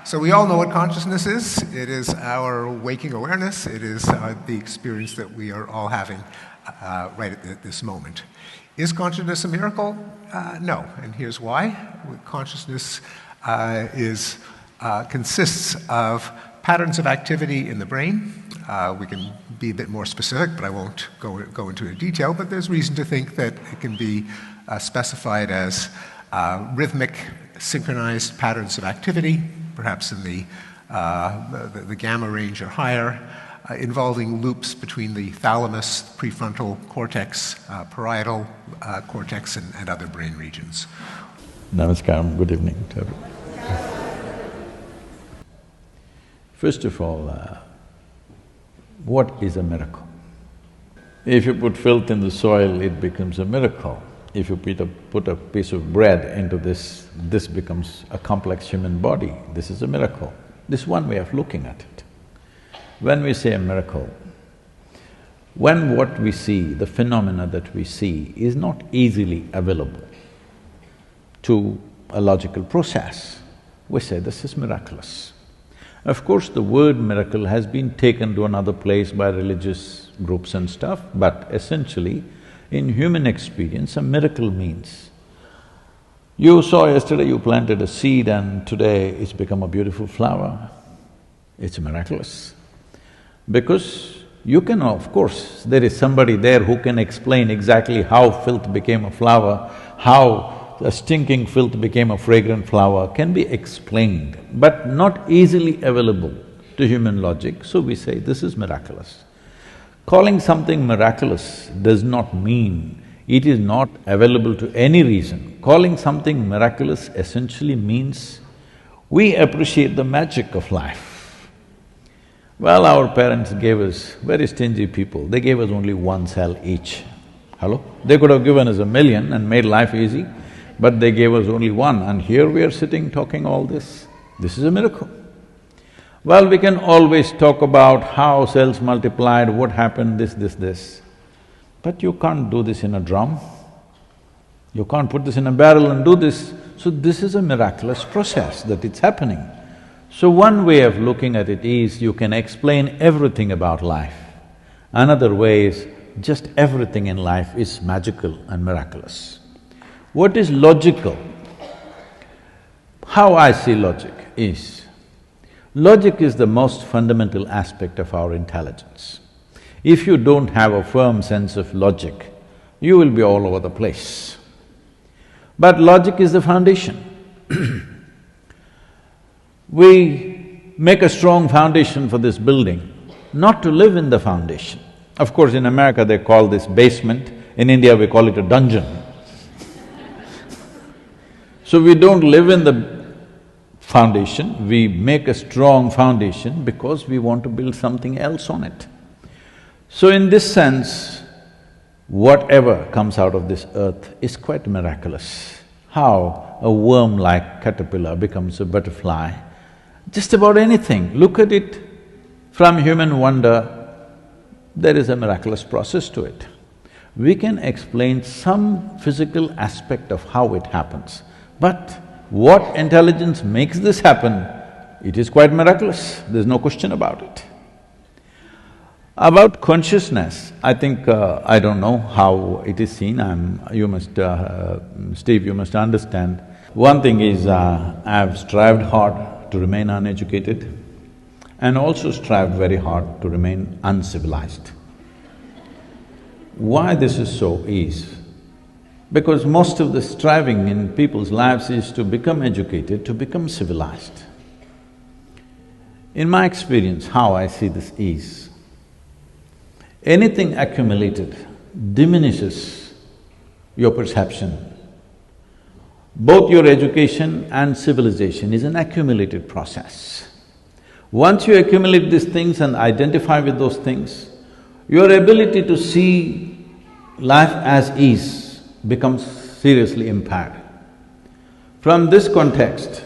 So we all know what consciousness is. It is our waking awareness. It is the experience that we are all having right at this moment. Is consciousness a miracle? No, and here's why. Consciousness consists of patterns of activity in the brain. We can be a bit more specific, but I won't go into detail, but there's reason to think that it can be specified as rhythmic, synchronized patterns of activity, perhaps in the gamma range or higher, involving loops between the thalamus, prefrontal cortex, parietal cortex, and other brain regions. Namaskaram, good evening to everyone. First of all, what is a miracle? If you put filth in the soil, it becomes a miracle. If you put a piece of bread into this becomes a complex human body. This is a miracle. This is one way of looking at it. When we say a miracle, when what we see, the phenomena that we see is not easily available to a logical process, we say this is miraculous. Of course, the word miracle has been taken to another place by religious groups and stuff, but essentially, in human experience, a miracle means you saw yesterday you planted a seed and today it's become a beautiful flower. It's miraculous. Because you can, of course, there is somebody there who can explain exactly how filth became a flower, how a stinking filth became a fragrant flower, can be explained, but not easily available to human logic, so we say this is miraculous. Calling something miraculous does not mean it is not available to any reason. Calling something miraculous essentially means we appreciate the magic of life. Well, our parents gave us, very stingy people, they gave us only one cell each. Hello? They could have given us 1,000,000 and made life easy, but they gave us only one, and here we are sitting talking all this. This is a miracle. Well, we can always talk about how cells multiplied, what happened, this. But you can't do this in a drum. You can't put this in a barrel and do this. So this is a miraculous process that it's happening. So one way of looking at it is you can explain everything about life. Another way is just everything in life is magical and miraculous. What is logical? How I see logic is, logic is the most fundamental aspect of our intelligence. If you don't have a firm sense of logic, you will be all over the place. But logic is the foundation. We make a strong foundation for this building, not to live in the foundation. Of course, in America they call this basement, in India we call it a dungeon. So we don't live in the foundation, we make a strong foundation because we want to build something else on it. So in this sense, whatever comes out of this earth is quite miraculous. How a worm-like caterpillar becomes a butterfly, just about anything, look at it from human wonder, there is a miraculous process to it. We can explain some physical aspect of how it happens, but what intelligence makes this happen, it is quite miraculous, there's no question about it. About consciousness, I think, I don't know how it is seen, Steve, you must understand. One thing is, I've strived hard to remain uneducated and also strived very hard to remain uncivilized. Why this is so is, because most of the striving in people's lives is to become educated, to become civilized. In my experience, how I see this is, anything accumulated diminishes your perception. Both your education and civilization is an accumulated process. Once you accumulate these things and identify with those things, your ability to see life as is becomes seriously impaired. From this context,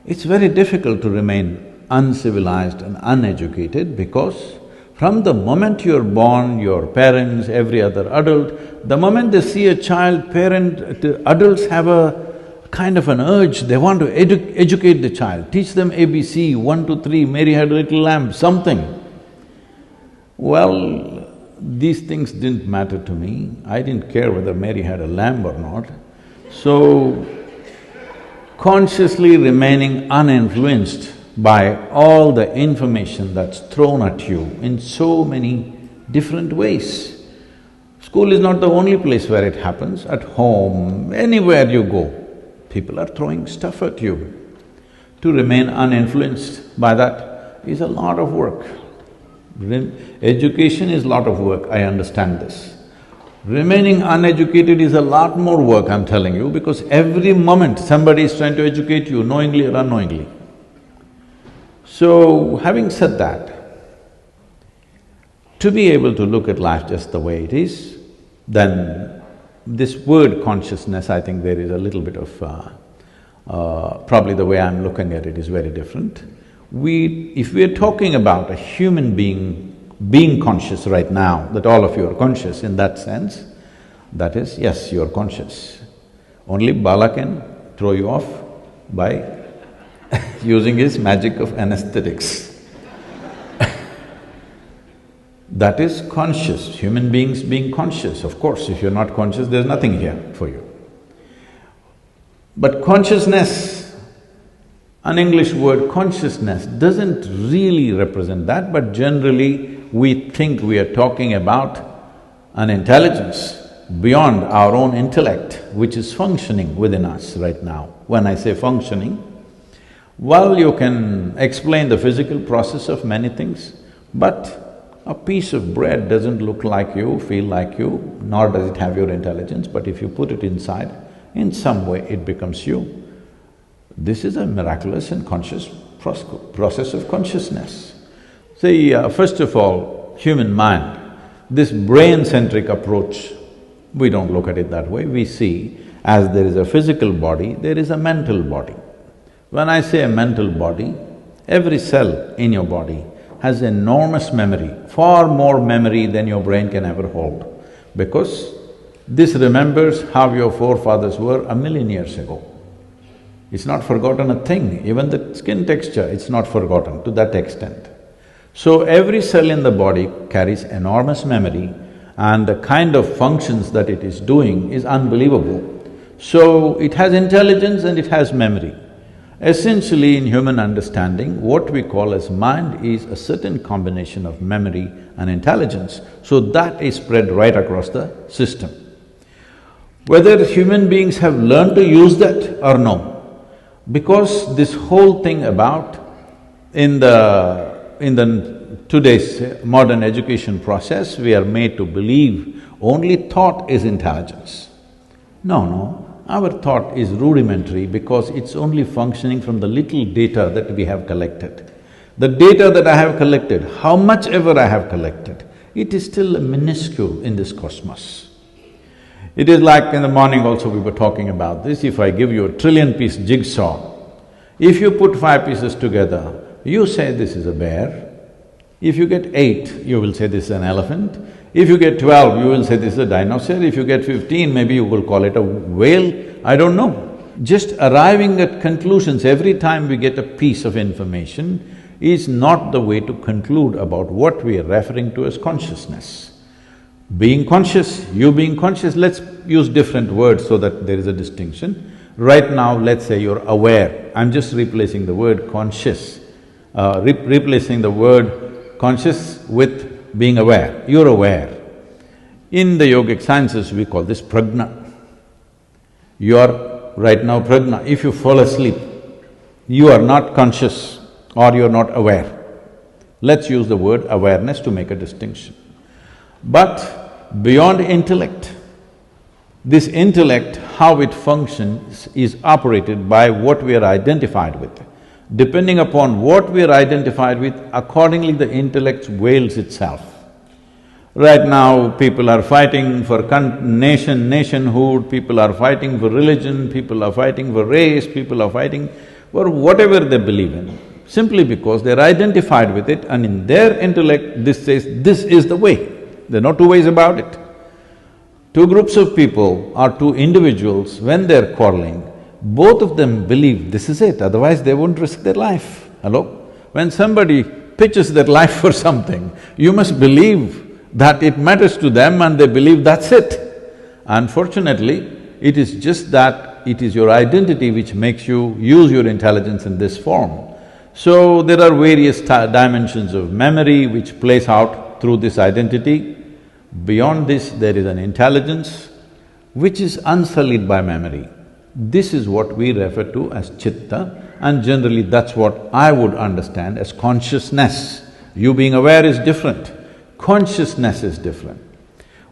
it's very difficult to remain uncivilized and uneducated because from the moment you're born, your parents, every other adult, the moment they see a child, adults have a kind of an urge, they want to educate the child, teach them ABC, 1, 2, 3, Mary had a little lamb, something. Well, these things didn't matter to me. I didn't care whether Mary had a lamb or not. So, consciously remaining uninfluenced by all the information that's thrown at you in so many different ways. School is not the only place where it happens, at home, anywhere you go, people are throwing stuff at you. To remain uninfluenced by that is a lot of work. Education is a lot of work, I understand this. Remaining uneducated is a lot more work, I'm telling you, because every moment somebody is trying to educate you, knowingly or unknowingly. So, having said that, to be able to look at life just the way it is, then this word consciousness, I think there is a little bit of… probably the way I'm looking at it is very different. If we are talking about a human being conscious right now, that all of you are conscious in that sense, that is, yes, you are conscious. Only Bala can throw you off by using his magic of anesthetics. That is conscious, human beings being conscious. Of course, if you're not conscious, there's nothing here for you. But consciousness, an English word consciousness, doesn't really represent that, but generally we think we are talking about an intelligence beyond our own intellect, which is functioning within us right now. When I say functioning, well, you can explain the physical process of many things, but a piece of bread doesn't look like you, feel like you, nor does it have your intelligence, but if you put it inside, in some way it becomes you. This is a miraculous and conscious process of consciousness. See, first of all, human mind, this brain-centric approach, we don't look at it that way. We see as there is a physical body, there is a mental body. When I say a mental body, every cell in your body has enormous memory, far more memory than your brain can ever hold, because this remembers how your forefathers were 1,000,000 years ago. It's not forgotten a thing, even the skin texture, it's not forgotten to that extent. So every cell in the body carries enormous memory, and the kind of functions that it is doing is unbelievable. So it has intelligence and it has memory. Essentially, in human understanding, what we call as mind is a certain combination of memory and intelligence, so that is spread right across the system. Whether human beings have learned to use that or no, because this whole thing about in the today's modern education process, we are made to believe only thought is intelligence. No, our thought is rudimentary because it's only functioning from the little data that we have collected. The data that I have collected, how much ever I have collected, it is still minuscule in this cosmos. It is like in the morning also we were talking about this, if I give you a 1,000,000,000-piece jigsaw, if you put 5 pieces together, you say this is a bear. If you get 8, you will say this is an elephant. If you get 12, you will say this is a dinosaur. If you get 15, maybe you will call it a whale, I don't know. Just arriving at conclusions every time we get a piece of information is not the way to conclude about what we are referring to as consciousness. Being conscious, you being conscious, let's use different words so that there is a distinction. Right now, let's say you're aware, I'm just replacing the word conscious, replacing the word conscious with being aware, you're aware. In the yogic sciences, we call this prajna. You are right now prajna. If you fall asleep, you are not conscious or you're not aware. Let's use the word awareness to make a distinction. But beyond intellect, this intellect, how it functions is operated by what we are identified with. Depending upon what we are identified with, accordingly the intellect wails itself. Right now, people are fighting for nationhood, people are fighting for religion, people are fighting for race, people are fighting for whatever they believe in, simply because they're identified with it, and in their intellect, this says, this is the way. There are no two ways about it. Two groups of people or two individuals, when they're quarreling, both of them believe this is it, otherwise they won't risk their life. Hello? When somebody pitches their life for something, you must believe that it matters to them and they believe that's it. Unfortunately, it is just that it is your identity which makes you use your intelligence in this form. So, there are various dimensions of memory which plays out through this identity. Beyond this, there is an intelligence which is unsullied by memory. This is what we refer to as chitta, and generally that's what I would understand as consciousness. You being aware is different, consciousness is different.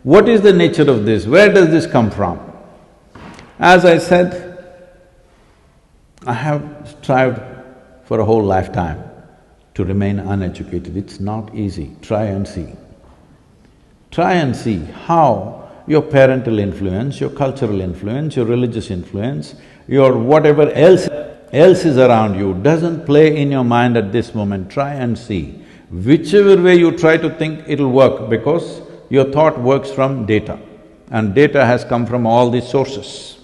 What is the nature of this? Where does this come from? As I said, I have strived for a whole lifetime to remain uneducated. It's not easy. Try and see. Try and see how your parental influence, your cultural influence, your religious influence, your whatever else is around you doesn't play in your mind at this moment. Try and see. Whichever way you try to think, it'll work because your thought works from data, and data has come from all these sources.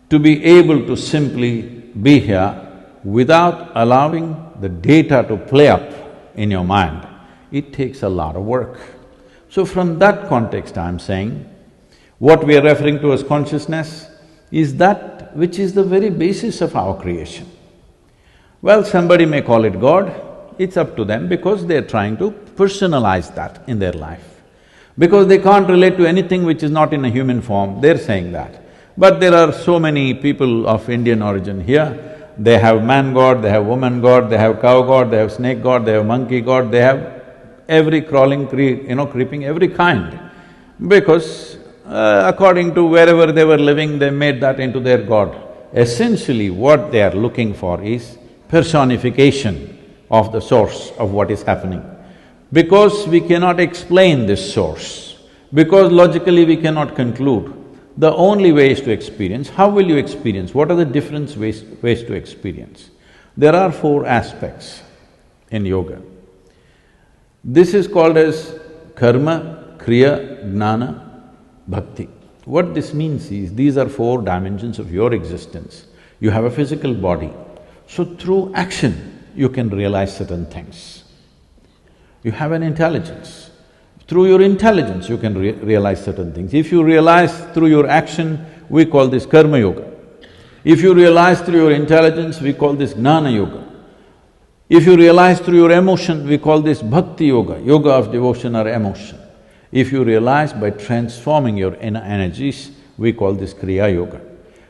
To be able to simply be here without allowing the data to play up in your mind, it takes a lot of work. So from that context, I'm saying, what we are referring to as consciousness is that which is the very basis of our creation. Well, somebody may call it God, it's up to them because they're trying to personalize that in their life. Because they can't relate to anything which is not in a human form, they're saying that. But there are so many people of Indian origin here, they have man god, they have woman god, they have cow god, they have snake god, they have monkey god, they have every crawling, creeping, every kind. Because according to wherever they were living, they made that into their god. Essentially, what they are looking for is personification of the source of what is happening. Because we cannot explain this source, because logically we cannot conclude, the only way is to experience. How will you experience? What are the different ways to experience? There are four aspects in yoga. This is called as karma, kriya, jnana, bhakti. What this means is, these are four dimensions of your existence. You have a physical body, so through action you can realize certain things. You have an intelligence. Through your intelligence, you can realize certain things. If you realize through your action, we call this karma yoga. If you realize through your intelligence, we call this jnana yoga. If you realize through your emotion, we call this bhakti yoga, yoga of devotion or emotion. If you realize by transforming your inner energies, we call this kriya yoga.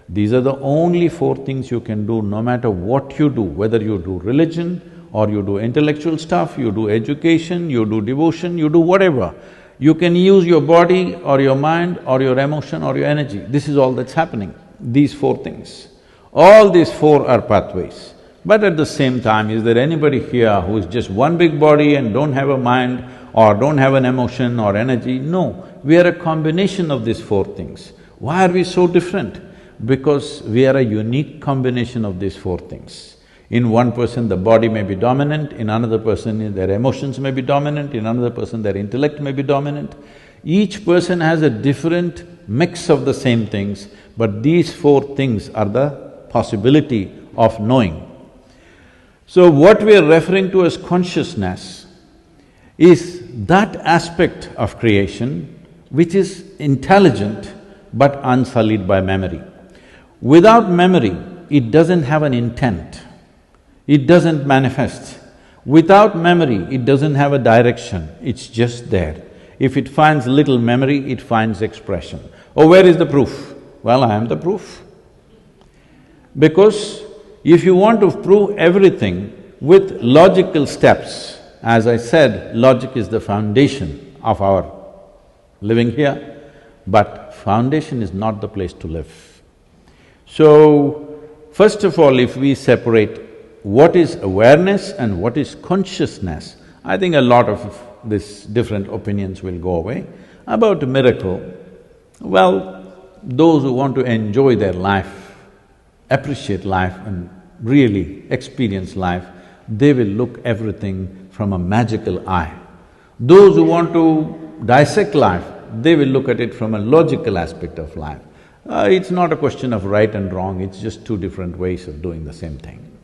These are the only four things you can do no matter what you do, whether you do religion, or you do intellectual stuff, you do education, you do devotion, you do whatever. You can use your body or your mind or your emotion or your energy. This is all that's happening, these four things. All these four are pathways. But at the same time, is there anybody here who is just one big body and don't have a mind or don't have an emotion or energy? No, we are a combination of these four things. Why are we so different? Because we are a unique combination of these four things. In one person, the body may be dominant, in another person, their emotions may be dominant, in another person, their intellect may be dominant. Each person has a different mix of the same things, but these four things are the possibility of knowing. So what we are referring to as consciousness is that aspect of creation which is intelligent but unsullied by memory. Without memory, it doesn't have an intent. It doesn't manifest. Without memory, it doesn't have a direction, it's just there. If it finds little memory, it finds expression. Oh, where is the proof? Well, I am the proof. Because if you want to prove everything with logical steps, as I said, logic is the foundation of our living here, but foundation is not the place to live. So, first of all, if we separate what is awareness and what is consciousness, I think a lot of these different opinions will go away. About a miracle, well, those who want to enjoy their life, appreciate life and really experience life, they will look everything from a magical eye. Those who want to dissect life, they will look at it from a logical aspect of life. It's not a question of right and wrong, it's just two different ways of doing the same thing.